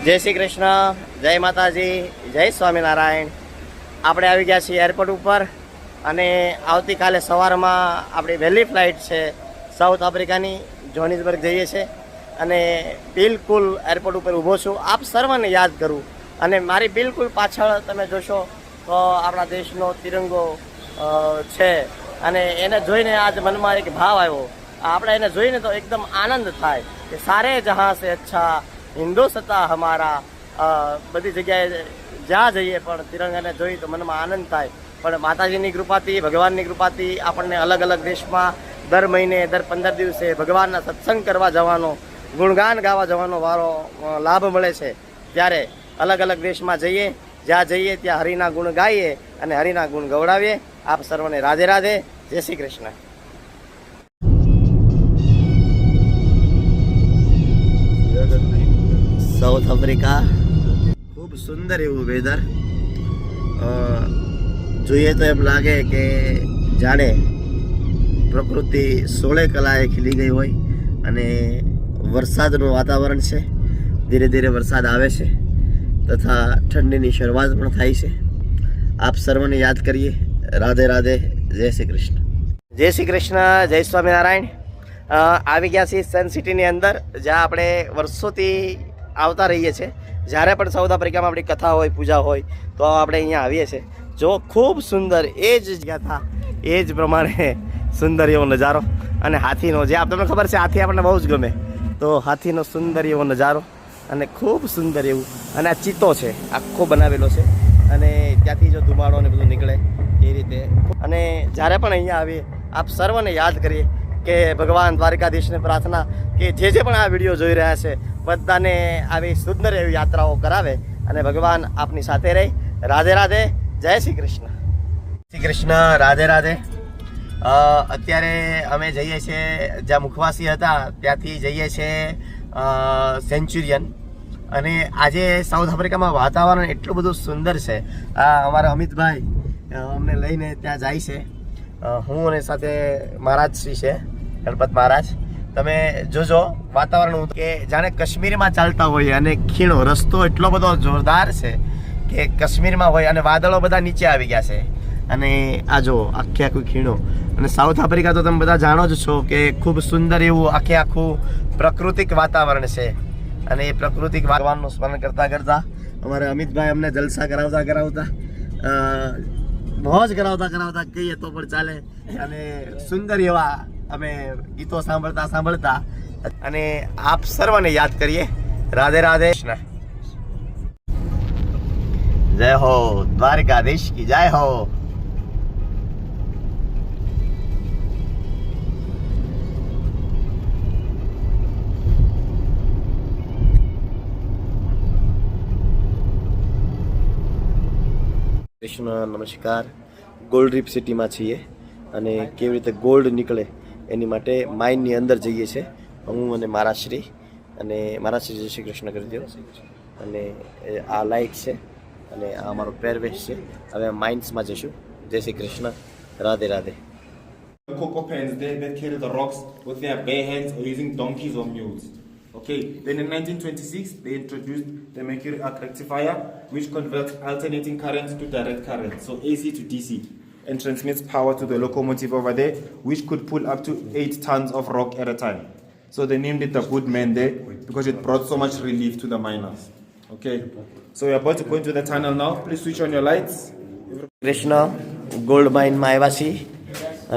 જય શ્રી કૃષ્ણ, જય માતાજી, જય સ્વામિનારાયણ। આપણે આવી ગયા છીએ એરપોર્ટ ઉપર અને આવતીકાલે સવારમાં આપણી વહેલી ફ્લાઇટ છે સાઉથ આફ્રિકાની, જોહાનિસબર્ગ જઈએ છીએ અને બિલકુલ એરપોર્ટ ઉપર ઊભો છું આપ સર્વને યાદ કરું અને મારી બિલકુલ પાછળ તમે જોશો તો આપણા દેશનો તિરંગો છે અને એને જોઈને આજ મનમાં એક ભાવ આવ્યો। આપણે એને જોઈને તો એકદમ આનંદ થાય કે સારે જહાં સે અચ્છા હિન્દુસ્તા હમારા। બધી જગ્યાએ જ્યાં જઈએ પણ તિરંગાને જોઈ તો મનમાં આનંદ થાય। પણ માતાજીની કૃપાથી, ભગવાનની કૃપાથી આપણને અલગ અલગ દેશમાં દર મહિને, દર 15 દિવસે ભગવાનના સત્સંગ કરવા જવાનો, ગુણગાન ગાવા જવાનો વારો લાભ મળે છે। ત્યારે અલગ અલગ દેશમાં જઈએ, જ્યાં જઈએ ત્યાં હરિના ગુણ ગાઈએ અને હરિના ગુણ ગવડાવીએ। આપ સર્વને રાધે રાધે, જય શ્રી કૃષ્ણ। સાઉથ આફ્રિકા ખૂબ સુંદર એવું વેધર, જોઈએ તો એમ લાગે કે જાણે પ્રકૃતિ 16 કલાએ ખીલી ગઈ હોય અને વરસાદનું વાતાવરણ છે। ધીરે ધીરે વરસાદ આવે છે તથા ઠંડીની શરૂઆત પણ થાય છે। આપ સર્વને યાદ કરીએ, રાધે રાધે, જય શ્રી કૃષ્ણ। જય શ્રી કૃષ્ણ, જય સ્વામિનારાયણ। આવી ગયા છીએ સન સિટીની અંદર, જ્યાં આપણે વર્ષોથી આવતા રહીએ છીએ। જ્યારે પણ સાઉથ આફ્રિકામાં આપણી કથા હોય, પૂજા હોય તો આપણે અહીંયા આવીએ છીએ। જો ખૂબ સુંદર એ જ જગ્યા હતા, એ જ પ્રમાણે સુંદર એવો નજારો અને હાથીનો, જે તમને ખબર છે હાથી આપણને બહુ જ ગમે, તો હાથીનો સુંદર એવો નજારો અને ખૂબ સુંદર એવું, અને આ ચિત્તો છે આખો બનાવેલો છે અને ત્યાંથી જો ધુમાડો ને બધું નીકળે એ રીતે। અને જ્યારે પણ અહીંયા આવીએ આપ સર્વને યાદ કરીએ કે ભગવાન દ્વારકાધીશને પ્રાર્થના કે જે પણ આ વિડીયો જોઈ રહ્યા છે બધાને આવી સુંદર એવી યાત્રાઓ કરાવે અને ભગવાન આપની સાથે રહે। રાધે રાધે, જય શ્રી કૃષ્ણ। શ્રી કૃષ્ણ, રાધે રાધે। અત્યારે અમે જઈએ છીએ જ્યાં મુખવાસી હતા ત્યાંથી જઈએ છીએ સેન્ચુરિયન, અને આજે સાઉથ આફ્રિકામાં વાતાવરણ એટલું બધું સુંદર છે। અમારા અમિતભાઈ અમને લઈને ત્યાં જાય છે, હું અને સાથે મહારાજ શ્રી છે, ગણપત મહારાજ। તમે જોજો વાતાવરણ કે જાણે કાશ્મીરમાં ચાલતા હોય અને ખીણો રસ્તો એટલો બધો જોરદાર છે કે કાશ્મીરમાં હોય અને વાદળો બધા નીચે આવી ગયા છે અને આ જો આખે આખું ખીણો। અને સાઉથ આફ્રિકા તો તમે બધા જાણો જ છો કે ખૂબ સુંદર એવું આખે આખું પ્રાકૃતિક વાતાવરણ છે અને એ પ્રાકૃતિક વાતાવરણનું સ્મરણ કરતા કરતા અમારે અમિતભાઈ અમને જલસા કરાવતા મોજ કરાવતા કહીએ તો પણ ચાલે અને સુંદર એવા અમે ગીતો સાંભળતા અને આપ સર્વને યાદ કરીએ। રાધે રાધે, જય હો દ્વારકાધીશ કી જય હો। કૃષ્ણ નમસ્કાર। ગોલ્ડ રીફ સિટીમાં છીએ અને કેવી રીતે ગોલ્ડ નીકળે એની માટે માઇનની અંદર જઈએ છીએ હું અને મહારાજશ્રી, અને મહારાજશ્રી જય શ્રી કૃષ્ણ કરી દો। અને આ લાઇટ છે અને આ અમારો પહેરવેશ છે। હવે માઇન્સમાં જઈશું। જય Shri Krishna, Radhe Radhe. Cocoa pens that carry the rocks with their bare hands or using donkeys or mules. Okay, then in 1926 they introduced the mercury arc rectifier, which converts alternating currents to direct current, so AC to DC, and transmits power to the locomotive over there, which could pull up to 8 tons of rock at a time. So they named it the Good Man there because it brought so much relief to the miners. Okay, so we're about to go into the tunnel now. Please switch on your lights. Krishna gold માઇનમાં આવ્યા છીએ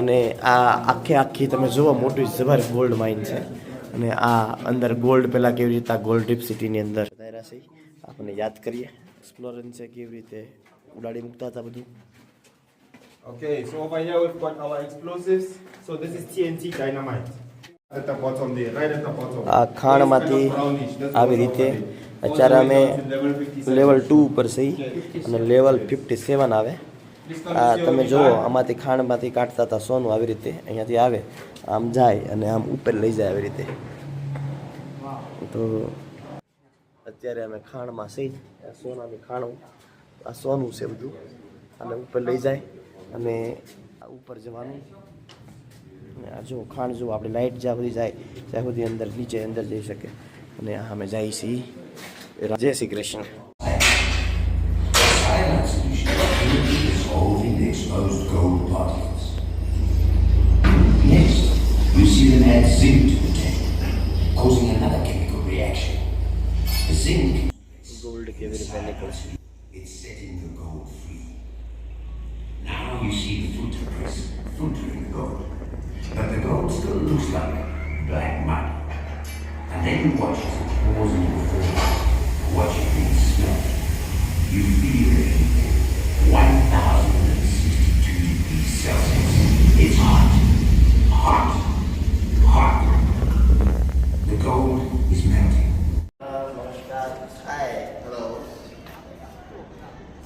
અને આ આખી તમે જુઓ મોટી જબર ગોલ્ડ માઇન છે અને આ અંદર ગોલ્ડ પહેલાં કેવી રીતે ગોલ્ડ રીફ સિટીની અંદર દાયરા છે આપણને યાદ કરીએ। એક્સપ્લોરન્સ છે કેવી રીતે ઉડાડી મૂકતા હતા બધું। Okay, so over here we've got our explosives. So this is TNT dynamite. At the bottom there, right at the bottom. આ ખાણમાંથી આવી રીતે અત્યારે અમે લેવલ 2 ઉપર છીએ અને લેવલ 57 આવે। આ તમે જુઓ આમાંથી ખાણમાંથી કાઢતા હતા સોનું, આવી રીતે અહીંયાથી આવે આમ જાય અને આમ ઉપર લઈ જાય આવી રીતે। તો અત્યારે અમે ખાણમાં છીએ, સોનાની ખાણું, આ સોનું છે બધું, અને ઉપર લઈ જાય અને ઉપર જવાનું। આ જો ખાણ જો આપણી લાઇટ જ્યાં સુધી જાય ત્યાં સુધી અંદર નીચે અંદર જઈ શકે અને અમે જઈએ છીએ જય Shri Krishna. Silent solution is dissolving the exposed gold particles. Next, you see them add zinc to the tank, causing another chemical reaction. The zinc, gold કેવી રીતે નીકળશે? it's setting the gold free. Now you see the filter press filtering the gold. But the gold still looks like black mud. And then you watch as it pours into the form. Watch it being smelt. You feel it. 1062 degrees Celsius. It's hot. Hot. Hot. The gold is melting. નમસ્કાર. હાય. Hello.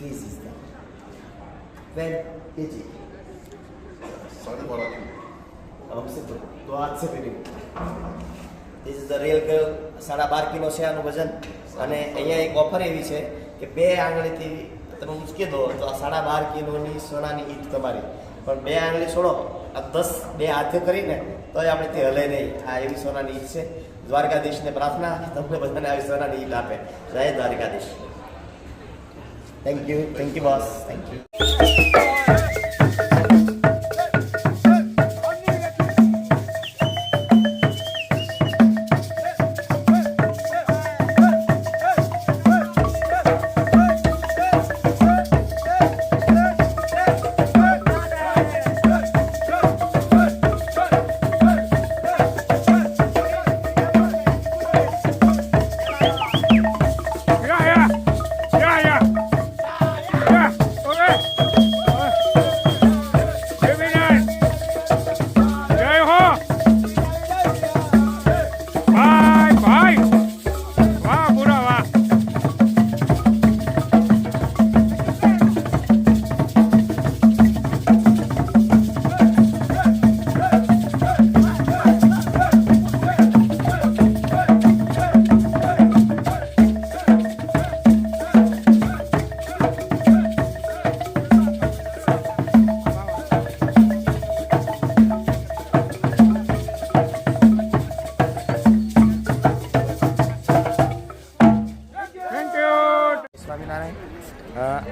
This is the when KG. हमसे तो हाथ से पीनी. This is the real girl. 12.5 kilo છે આનું વજન. અને અહીંયા એક ઓફર એવી છે કે 2 આંગળીથી તમે ઉંચકી દો તો આ 12.5 કિલોની સોનાની ઈંટ તમારી. પણ 2 આંગળી છોડો આ 10 2 હાથે કરીને તોય આપણે તે હલે નહીં. આ એવી સોનાની ઈંટ છે. દ્વારકાધીશને પ્રાર્થના તમને બધાને આવી સોનાની ઈંટ આપે. જય Dwarkadhish. Thank you boss, thank you.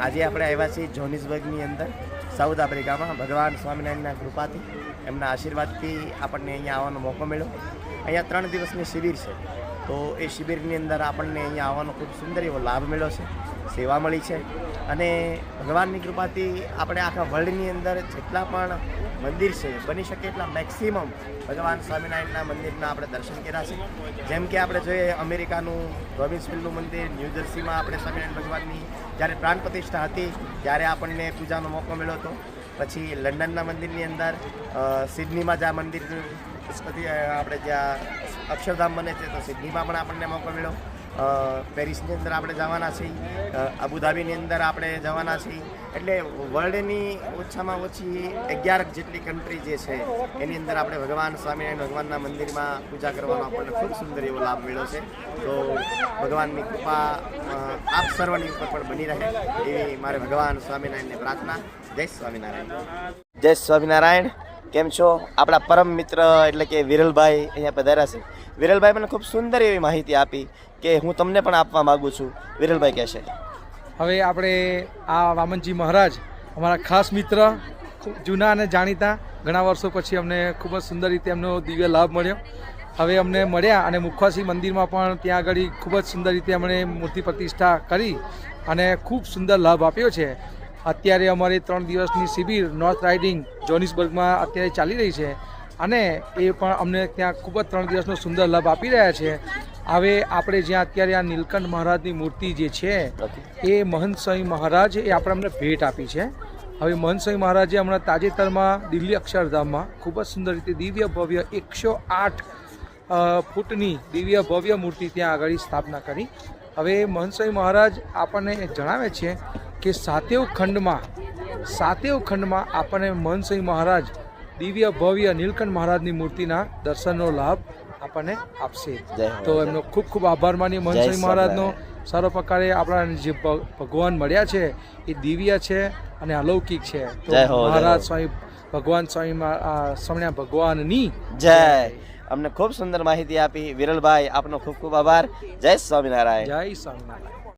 આજે આપણે આવ્યા છીએ જોનિસબર્ગની અંદર સાઉથ આફ્રિકામાં. ભગવાન સ્વામિનારાયણના કૃપાથી એમના આશીર્વાદથી આપણને અહીંયા આવવાનો મોકો મળ્યો. અહીંયા 3 દિવસની શિબિર છે. તો એ શિબિરની અંદર આપણને અહીંયા આવવાનો ખૂબ સુંદર એવો લાભ મળ્યો છે, સેવા મળી છે. અને ભગવાનની કૃપાથી આપણે આખા વર્લ્ડની અંદર જેટલા પણ મંદિર છે બની શકે એટલા મેક્સિમમ ભગવાન સ્વામિનારાયણના મંદિરના આપણે દર્શન કર્યા છે. જેમ કે આપણે જોઈએ અમેરિકાનું રોબિન્સવિલનું મંદિર, ન્યૂજર્સીમાં આપણે સ્વામિનારાયણ ભગવાનની જ્યારે પ્રાણ પ્રતિષ્ઠા હતી ત્યારે આપણને પૂજાનો મોકો મળ્યો હતો. પછી લંડનના મંદિરની અંદર, સિડનીમાં જ્યાં મંદિર પછી આપણે જ્યાં અક્ષરધામ બને છે તો સિડનીમાં પણ આપણને મોકો મળ્યો. પેરિસની અંદર આપણે જવાના છીએ, અબુધાબીની અંદર આપણે જવાના છીએ. એટલે વર્લ્ડની ઓછામાં ઓછી 11 જેટલી કન્ટ્રી જે છે એની અંદર આપણે ભગવાન સ્વામિનારાયણ ભગવાનના મંદિરમાં પૂજા કરવાનો આપણને ખૂબ સુંદર એવો લાભ મળ્યો છે. તો ભગવાનની કૃપા આપ સર્વની ઉપર પણ બની રહે એવી મારે ભગવાન સ્વામિનારાયણને પ્રાર્થના. જય સ્વામિનારાયણ. જય સ્વામિનારાયણ. કેમ છો? આપણા પરમ મિત્ર એટલે કે વિરલભાઈ અહીંયા પધાર્યા છે. વિરલભાઈ મને ખૂબ સુંદર એવી માહિતી આપી કે હું તમને પણ આપવા માગું છું. વિરલભાઈ કહેશે. હવે આપણે આ વામનજી મહારાજ અમારા ખાસ મિત્ર, ખૂબ જૂના અને જાણીતા, ઘણા વર્ષો પછી અમને ખૂબ જ સુંદર રીતે એમનો દિવ્ય લાભ મળ્યો. હવે અમને મળ્યા અને મુખવાસી મંદિરમાં પણ ત્યાં આગળ ખૂબ જ સુંદર રીતે અમને મૂર્તિ પ્રતિષ્ઠા કરી અને ખૂબ સુંદર લાભ આપ્યો છે. અત્યારે અમારી 3 દિવસની શિબિર નોર્થ રાઇડિંગ જોનિસબર્ગમાં અત્યારે ચાલી રહી છે અને એ પણ અમને ત્યાં ખૂબ જ 3 દિવસનો સુંદર લાભ આપી રહ્યા છે. હવે આપણે જ્યાં અત્યારે આ નીલકંઠ મહારાજની મૂર્તિ જે છે એ મહંત સ્વામી મહારાજ એ આપણે અમને ભેટ આપી છે. હવે મહંત સ્વામી મહારાજે હમણાં તાજેતરમાં દિલ્હી અક્ષરધામમાં ખૂબ જ સુંદર રીતે દિવ્ય ભવ્ય 108 ફૂટની દિવ્ય ભવ્ય મૂર્તિ ત્યાં આગળ સ્થાપના કરી. હવે મહંત સ્વામી મહારાજ આપણને જણાવે છે કે સાતેવ ખંડમાં આપણને મહંત સ્વામી મહારાજ દિવ્ય ભવ્ય નીલકંઠ મહારાજની મૂર્તિના દર્શનનો લાભ આપણને આપશે. તો એમનો ખૂબ ખૂબ આભાર માનીએ મહંત સ્વામી મહારાજનો. સારો પ્રકારે આપણા જે ભગવાન મળ્યા છે એ દિવ્ય છે અને અલૌકિક છે. તો મહારાજ સ્વામી ભગવાન સ્વામિનારાયણ ભગવાનની જય. અમને ખૂબ સુંદર માહિતી આપી. વિરલભાઈ, આપનો ખૂબ ખૂબ આભાર. જય સ્વામિનારાયણ. જય સ્વામિનારાયણ.